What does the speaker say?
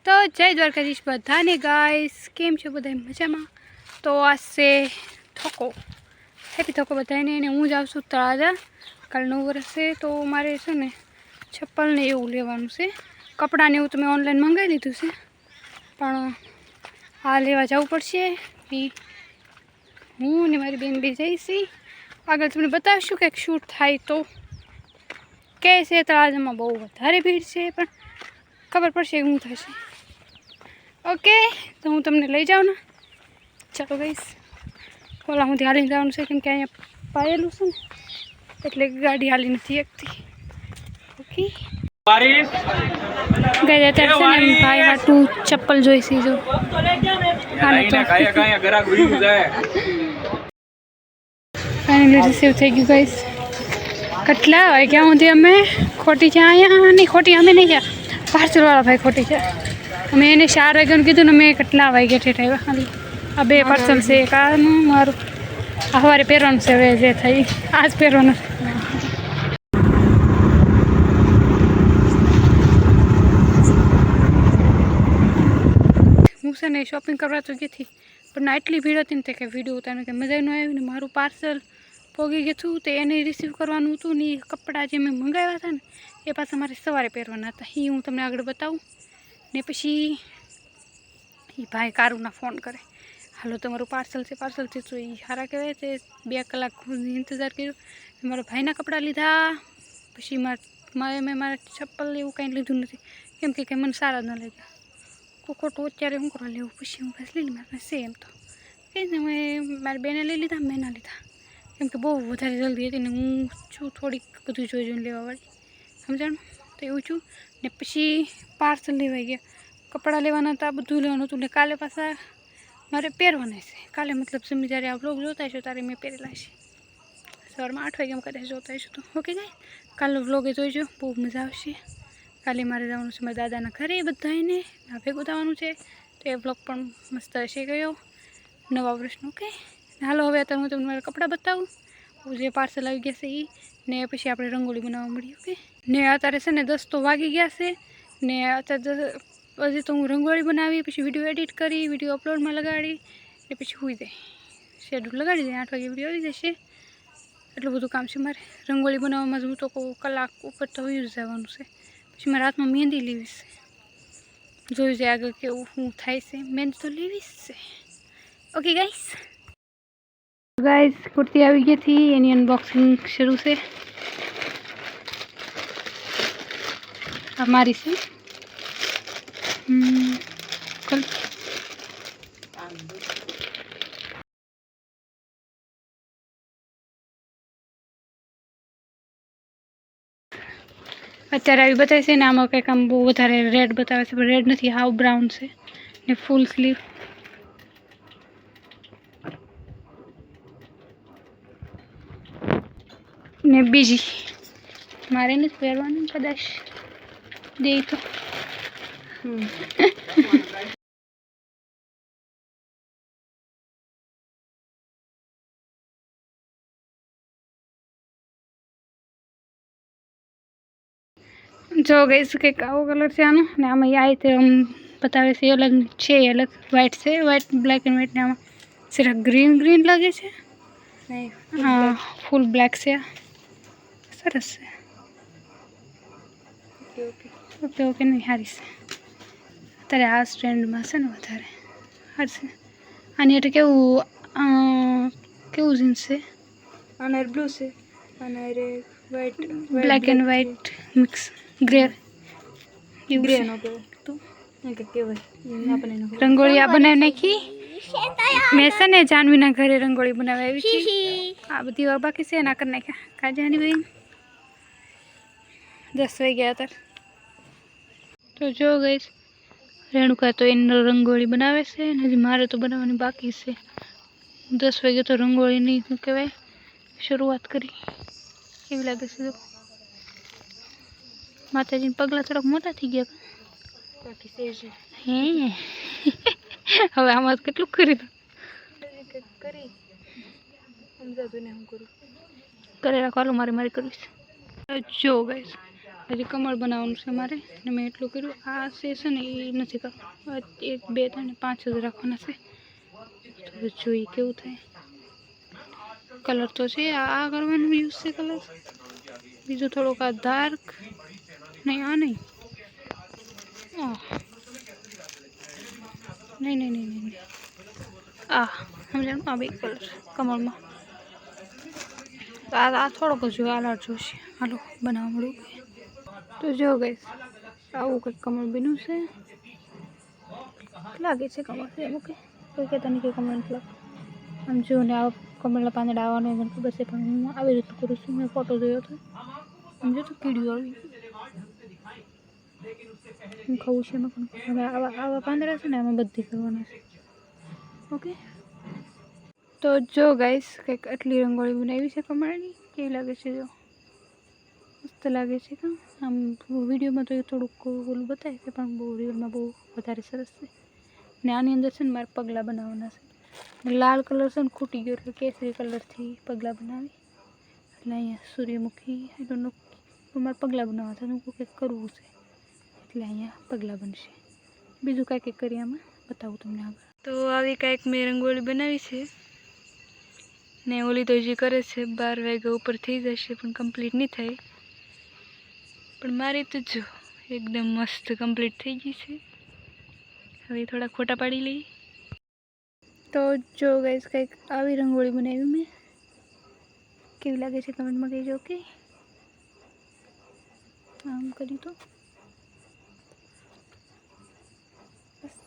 તો જય દ્વારકાધીશ બધાને ગાઈસ, કેમ છો બધા મજામાં? તો આ છે થોકો, હેપી થોકો બધાને. અને હું જાઉં છું તળાજા, કાલ 9 વર્ષ છે. તો મારે છે ને ચપ્પલ ને એવું લેવાનું છે. કપડાં ને એવું તો મેં ઓનલાઈન મંગાવી લીધું છે, પણ આ લેવા જવું પડશે. હું ને મારી બેન બે જઈશી. આગળ તમને બતાવીશું કંઈક શૂટ થાય તો. કે છે તળાજામાં બહુ વધારે ભીડ છે, પણ ખબર પડશે શું થશે. ઓકે, તો હું તમને લઈ જાઉં ને. ચાલો ગઈશ, ઓલા હું હાલીને જવાનું છે, કેમ કે અહીંયા પાયેલું છે ને, એટલે ગાડી હાલી નથી શકતી. ઓકે ગઈ અત્યારે છે ને ભાઈ હાટું ચપ્પલ જોઈશી. જો ફાઇનલી રિસીવ થઈ ગયું ગાઈસ. કેટલા વાગ્યા સુધી અમે ખોટી છે અહીંયા? નહીં ખોટી અમે નહીં ગયા, પાર્સલવાળા ભાઈ ખોટી છે. અમે એને 4 વાગ્યાનું કીધું ને, મેં કેટલા વાગ્યા ઠેઠ આવ્યા. ખાલી આ 2 પાર્સલ છે. એક આનું મારું આ સવારે પહેરવાનું છે, હવે જે થઈ આજ પહેરવાનું. હું છે ને શોપિંગ કરવા તો ગઈ હતી, પણ આટલી ભીડ હતી ને કે વિડીયો ઉતારવાનું કે મજા ન આવી ને. મારું પાર્સલ પોગી ગયું હતું, તે એને રિસીવ કરવાનું હતું ને. કપડાં જે મેં મંગાવ્યા હતા ને, એ પાછા મારે સવારે પહેરવાના હતા. એ હું તમને આગળ બતાવું. ને પછી એ ભાઈ કારુના ફોન કરે, હાલો તમારું પાર્સલ છે. તો એ સારા કહેવાય. તે 2 કલાક ઇંતજાર કર્યો. મારા ભાઈના કપડાં લીધા. પછી મેં મારા ચપ્પલ એવું કાંઈ લીધું નથી, કેમ કે મને સારા ન લાગ્યા. ખોટું અત્યારે શું કરવા લેવું? પછી હું બસ લઈ લી, મારે છે એમ તો કંઈ ને. મેં મારી બેને લઈ લીધા, મેં ના લીધા, કેમ કે બહુ વધારે જલ્દી હતી ને. હું છું થોડીક બધું જોઈને લેવાવાળી, સમજાણું? તો એવું છું. ને પછી પાર્સલ લેવાઈ ગયા, કપડાં લેવાના હતા, બધું લેવાનું હતું. ને કાલે પાછા મારે પહેરવાના છે. કાલે મતલબ તમે જ્યારે આ વ્લોગ જોતા હશો ત્યારે મેં પહેરેલા છે. સવારમાં 8 વાગ્યામાં કદાચ જોતા હશો તો. ઓકે ગાય, કાલનો વ્લોગ એ જોઈજો, બહુ મજા આવશે. કાલે મારે જવાનું છે મારા દાદાના ઘરે, બધાને ભેગું થવાનું છે. તો એ વ્લોગ પણ મસ્ત હશે ગયો નવા વર્ષનો. ઓકે હાલો, હવે અત્યારે હું તમને મારા કપડાં બતાવું, જે પાર્સલ આવી ગયા છે એ. ને પછી આપણે રંગોળી બનાવવા મળીએ. ઓકે, ને અત્યારે છે ને 10 તો વાગી ગયા છે. ને અત્યારે હજી તો હું રંગોળી બનાવી, પછી વિડીયો એડિટ કરી, વિડીયો અપલોડમાં લગાડી, ને પછી સૂઈ જાય. શેડ્યુલ લગાડી દે, 8 વાગે વિડીયો આવી જશે. એટલું બધું કામ છે મારે. રંગોળી બનાવવામાં હું તો કલાક ઉપર તો હોઈ જ જવાનું છે. પછી મારા હાથમાં મહેંદી લેવીશ છે, જોયું જાય આગળ કેવું શું થાય છે. મહેંદી તો લેવીશ છે. ઓકે ગાઈસ, કુર્તી આવી ગઈ હતી, એની અનબોક્સિંગ શરૂ છે. આ મારી છે. અત્યારે આવી બતાવે છે ને, આમાં કંઈક આમ બહુ વધારે રેડ બતાવે છે, પણ રેડ નથી, હાવ બ્રાઉન છે. ને ફૂલ સ્લીવ. ને બીજી મારે નથી પહેરવાની, કદાચ દે તો. જો ગઈશ કંઈક આવો કલર છે આનો. ને આમાં આ રીતે બતાવે છે, અલગ છે, અલગ વ્હાઈટ છે, વ્હાઈટ બ્લેક એન્ડ વ્હાઈટ. ને આમાં જરા ગ્રીન લાગે છે. હા, ફૂલ બ્લેક છે. સરસ છે. ઓકે નહીં, સારી છે. અત્યારે આ સ્ટ્રેન્ડમાં છે ને વધારે સારી છે. આની એટલે કેવું જીન્સ છે? આના બ્લુ છે, આના white, black and white mix, grey તો કહેવાય. રંગોળી આ બનાવી નાખી. મેં છે ને જાનવીના ઘરે રંગોળી બનાવી આવી છે. આ બધી વાર બાકી છે, એના કરી નાખ્યા. કા જાની ભાઈ 10 વાગ્યા અત્યારે. તો જો ગઈશ, રેણુકા તો એનો રંગોળી બનાવે છે, અને હજી મારે તો બનાવવાની બાકી છે. 10 વાગે તો રંગોળીની શું કહેવાય શરૂઆત કરી. કેવી લાગે છે? જો માતાજીના પગલાં થોડાક મોટા થઈ ગયા. હે હવે આમાં કેટલું કરી દઉં? કરે રાખો, મારી કરવી છે. જો ગઈશ, હજી કમળ બનાવવાનું છે મારે ને મેં એટલું કર્યું. આ છે ને એ નથી કરવું. 1 2 3 5 જ રાખવાના છે. તો જોઈએ કેવું થાય. કલર તો છે આ કરવાનું યુઝ છે કલર. બીજું થોડુંક આ ડાર્ક નહીં આ નહીં નહીં આ સમજાણું. આ બે કલર કમળમાં આ થોડોક જ જોઈએ. આ જોશે. હાલો બનાવવા મળું. તો જો ગાઈસ આવું કંઈક કમળ બન્યું છે. લાગે છે કમળ છે ઓકે. કોઈ કહેતા નહીં કે કમળ નથી લાગતું. આમ જો ને આ કમળના પાંદડા આવવાનું મને ખબર છે પણ હું આવી રીતે કરું છું. મેં ફોટો જોયો હતો. સમજો તો કીડીઓ આવી હું ખાવું છે એમાં પણ હવે આવા પાંદડા છે ને આમાં બધી કરવાના છે ઓકે. તો જો ગાઈસ કંઈક આટલી રંગોળી બનાવી છે કમળની. કેવી લાગે છે જો મસ્ત લાગે છે કાં. આમ વિડીયોમાં તો એ થોડુંક ઓલું બતાવે છે પણ બહુ રિયલમાં બહુ વધારે સરસ છે. ને આની અંદર છે ને મારે પગલાં બનાવવાના છે. લાલ કલર છે ને ખૂટી ગયો એટલે કેસરી કલરથી પગલાં બનાવી. એટલે અહીંયા સૂર્યમુખી આઈ ડોન્ટ નો પણ મારે પગલાં બનાવવા હતા. હું કંઈક કરવું છે એટલે અહીંયા પગલાં બનશે. બીજું કાંઈક કરી આમાં બતાવું તમને આગળ. તો આવી કાંઈક મેં રંગોળી બનાવી છે ને ઓલી તો હજી કરે છે. 12 વાગ્યા ઉપર થઈ જશે પણ કમ્પ્લીટ નહીં થાય. પણ મારી તો જો એકદમ મસ્ત કમ્પ્લીટ થઈ ગઈ છે. હવે થોડા ખોટા પાડી લઈએ. તો જો ગાઈસ કંઈક આવી રંગોળી બનાવી મેં. કેવી લાગે છે કમેન્ટમાં કહેજો ઓકે. આમ કરી તો મસ્ત